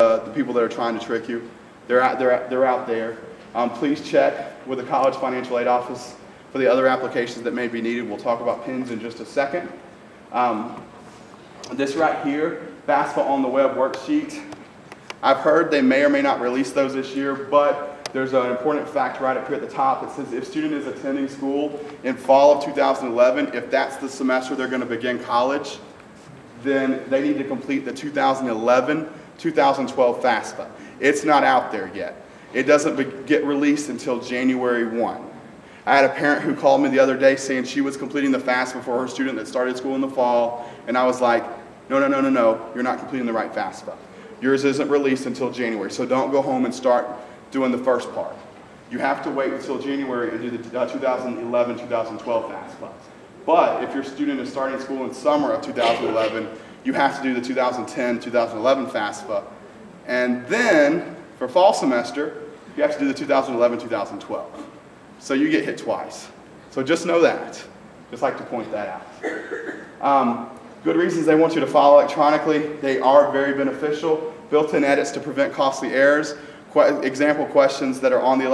the people that are trying to trick you. They're out there. Please check with the College Financial Aid Office for the other applications that may be needed. We'll talk about PINs in just a second. This right here, FAFSA on the web worksheet. I've heard they may or may not release those this year, but there's an important fact right up here at the top. It says if student is attending school in fall of 2011, if that's the semester they're going to begin college, then they need to complete the 2011-2012 FAFSA. It's not out there yet. It doesn't get released until January 1. I had a parent who called me the other day saying she was completing the FAFSA for her student that started school in the fall, and I was like, no, you're not completing the right FAFSA. Yours isn't released until January, so don't go home and start doing the first part. You have to wait until January and do the 2011-2012 FAFSA. But if your student is starting school in summer of 2011, you have to do the 2010-2011 FAFSA. And then, for fall semester, you have to do the 2011-2012. So you get hit twice. So just know that. Just like to point that out. Good reasons they want you to file electronically. They are very beneficial. Built-in edits to prevent costly errors. Example questions that are on the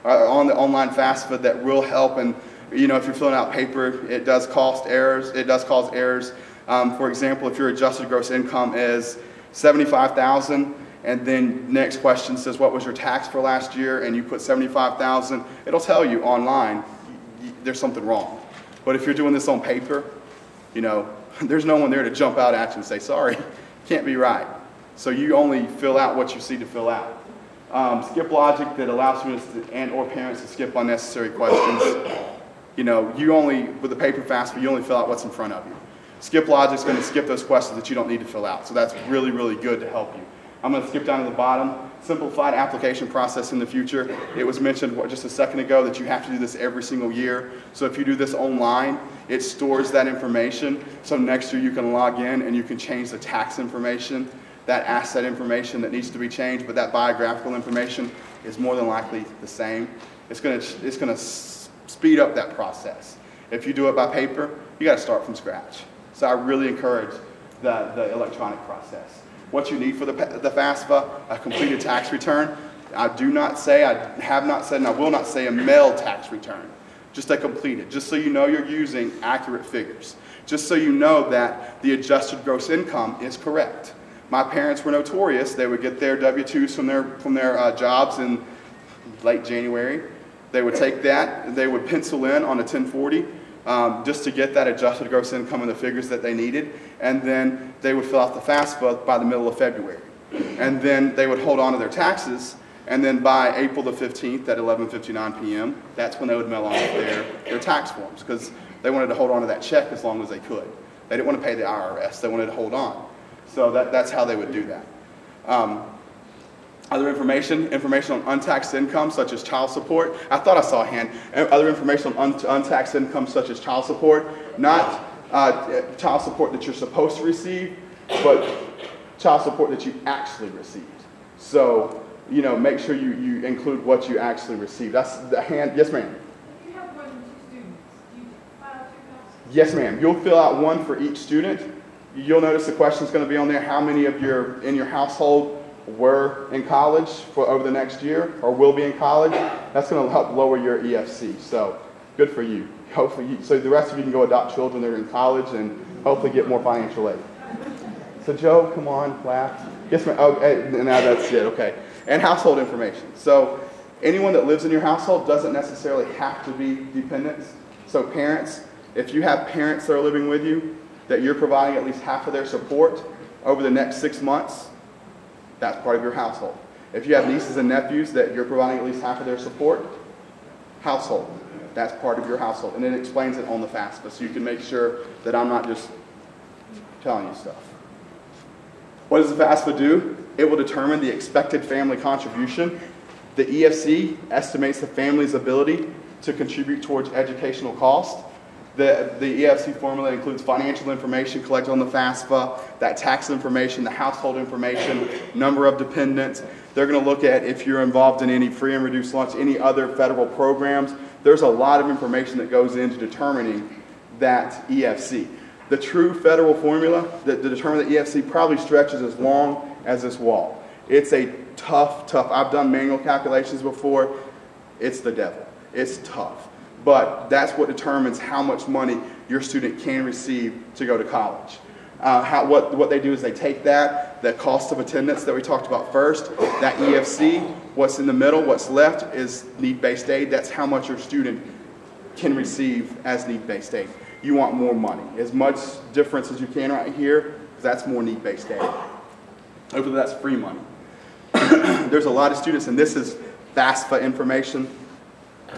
on the online FAFSA that will help. And if you're filling out paper, it does cause errors. For example, if your adjusted gross income is $75,000, and then next question says, what was your tax for last year? And you put $75,000, it'll tell you online there's something wrong. But if you're doing this on paper, there's no one there to jump out at you and say, sorry, can't be right. So you only fill out what you see to fill out. Skip logic that allows students and/or parents to skip unnecessary questions. With the paper FAFSA, you only fill out what's in front of you. Skip logic is going to skip those questions that you don't need to fill out. So that's really, really good to help you. I'm going to skip down to the bottom. Simplified application process in the future. It was mentioned just a second ago that you have to do this every single year. So if you do this online, it stores that information. So next year you can log in and you can change the tax information, that asset information that needs to be changed, but that biographical information is more than likely the same. It's going to speed up that process. If you do it by paper, you got to start from scratch. So I really encourage the electronic process. What you need for the FAFSA, a completed tax return. I have not said, and I will not say a mailed tax return. Just a completed, just so you know you're using accurate figures. Just so you know that the adjusted gross income is correct. My parents were notorious. They would get their W-2s from their jobs in late January. They would take that, and they would pencil in on a 1040 just to get that adjusted gross income and the figures that they needed. And then they would fill out the FAFSA by the middle of February. And then they would hold on to their taxes. And then by April the 15th at 11:59 p.m., that's when they would mail off their tax forms, because they wanted to hold on to that check as long as they could. They didn't want to pay the IRS. They wanted to hold on. So that's how they would do that. Other information on untaxed income, such as child support. I thought I saw a hand. Other information on untaxed income, such as child support. Not child support that you're supposed to receive, but child support that you actually received. So, make sure you include what you actually received. That's the hand. Yes, ma'am. If you have more than 2 students, do you file 2 FAFSAs? Yes, ma'am. You'll fill out one for each student. You'll notice the question is going to be on there. How many of in your household were in college for over the next year, or will be in college? That's going to help lower your EFC. So, good for you. Hopefully, so the rest of you can go adopt children that are in college and hopefully get more financial aid. So, Joe, come on, laugh. Yes, ma'am. Oh, now that's it. Okay. And household information. So, anyone that lives in your household doesn't necessarily have to be dependents. So, parents, if you have parents that are living with you, that you're providing at least half of their support over the next 6 months, that's part of your household. If you have nieces and nephews that you're providing at least half of their support, household, that's part of your household. And it explains it on the FAFSA, so you can make sure that I'm not just telling you stuff. What does the FAFSA do? It will determine the expected family contribution. The EFC estimates the family's ability to contribute towards educational cost. The EFC formula includes financial information collected on the FAFSA, that tax information, the household information, number of dependents. They're going to look at if you're involved in any free and reduced lunch, any other federal programs. There's a lot of information that goes into determining that EFC. The true federal formula that to determine the EFC probably stretches as long as this wall. It's a tough, I've done manual calculations before. It's the devil. It's tough. But that's what determines how much money your student can receive to go to college. What they do is they take the cost of attendance that we talked about first, that EFC, what's in the middle, what's left is need-based aid. That's how much your student can receive as need-based aid. You want more money, as much difference as you can right here, because that's more need-based aid. Hopefully that's free money. There's a lot of students, and this is FAFSA information.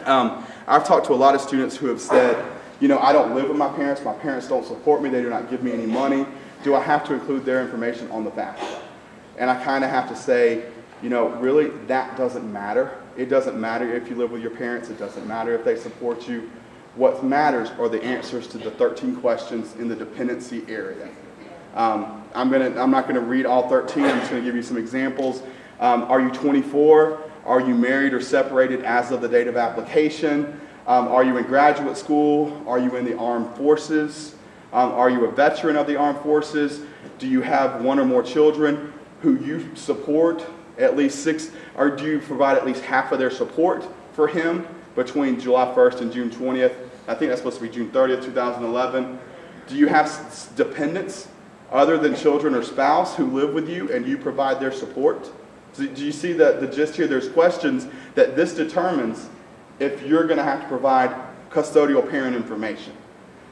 I've talked to a lot of students who have said, you know, I don't live with my parents don't support me, they do not give me any money. Do I have to include their information on the FAFSA? And I kind of have to say, you know, really, that doesn't matter. It doesn't matter if you live with your parents, it doesn't matter if they support you. What matters are the answers to the 13 questions in the dependency area. I'm not going to read all 13, I'm just going to give you some examples. Are you 24? Are you married or separated as of the date of application? Are you in graduate school? Are you in the armed forces? Are you a veteran of the armed forces? Do you have one or more children who you support at least 6, or do you provide at least half of their support for him between July 1st and June 20th? I think that's supposed to be June 30th, 2011. Do you have dependents other than children or spouse who live with you and you provide their support? So do you see the gist here? There's questions that this determines if you're going to have to provide custodial parent information.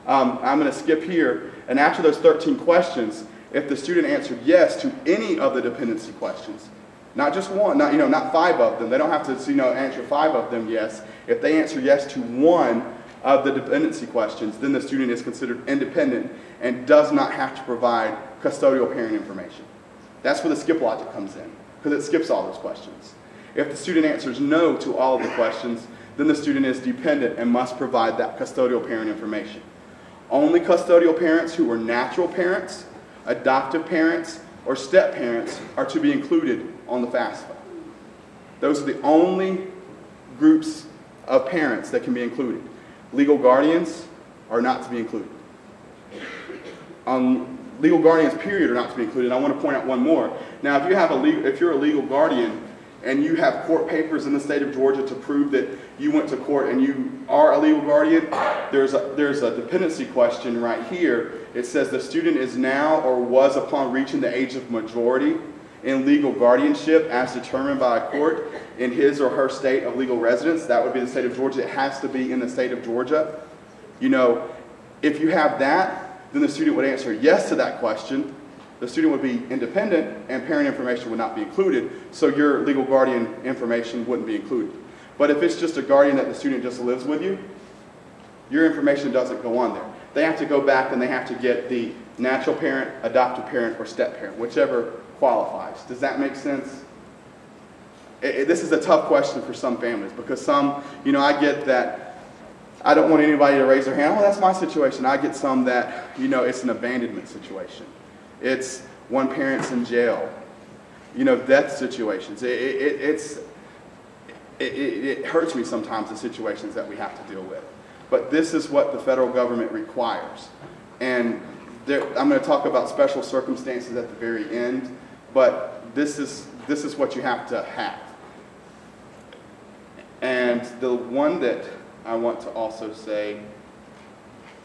I'm going to skip here, and after those 13 questions, if the student answered yes to any of the dependency questions, not just one, not 5 of them, they don't have to answer 5 of them yes. If they answer yes to one of the dependency questions, then the student is considered independent and does not have to provide custodial parent information. That's where the skip logic comes in, because it skips all those questions. If the student answers no to all of the questions, then the student is dependent and must provide that custodial parent information. Only custodial parents who are natural parents, adoptive parents, or step parents are to be included on the FAFSA. Those are the only groups of parents that can be included. Legal guardians are not to be included. Legal guardians, period, are not to be included. I want to point out one more. Now, if you're a legal guardian and you have court papers in the state of Georgia to prove that you went to court and you are a legal guardian, there's a dependency question right here. It says the student is now or was upon reaching the age of majority in legal guardianship as determined by a court in his or her state of legal residence. That would be the state of Georgia. It has to be in the state of Georgia. If you have that, then the student would answer yes to that question. The student would be independent and parent information would not be included, so your legal guardian information wouldn't be included. But if it's just a guardian that the student just lives with you, your information doesn't go on there. They have to go back and they have to get the natural parent, adoptive parent, or step parent, whichever qualifies. Does that make sense? This is a tough question for some families because some, I get that I don't want anybody to raise their hand, oh, that's my situation. I get some that, it's an abandonment situation. It's one parent's in jail, death situations. It hurts me sometimes, the situations that we have to deal with. But this is what the federal government requires. And I'm going to talk about special circumstances at the very end, but this is what you have to have. And the one that I want to also say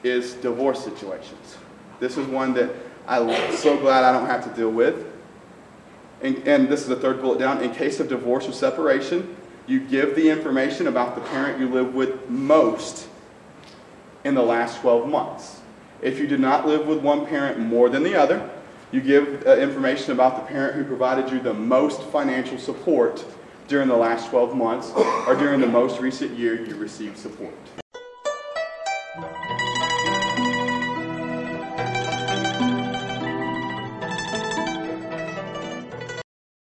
is divorce situations. This is one that I'm so glad I don't have to deal with. And this is the third bullet down. In case of divorce or separation, you give the information about the parent you live with most in the last 12 months. If you do not live with one parent more than the other, you give information about the parent who provided you the most financial support during the last 12 months or during the most recent year you received support.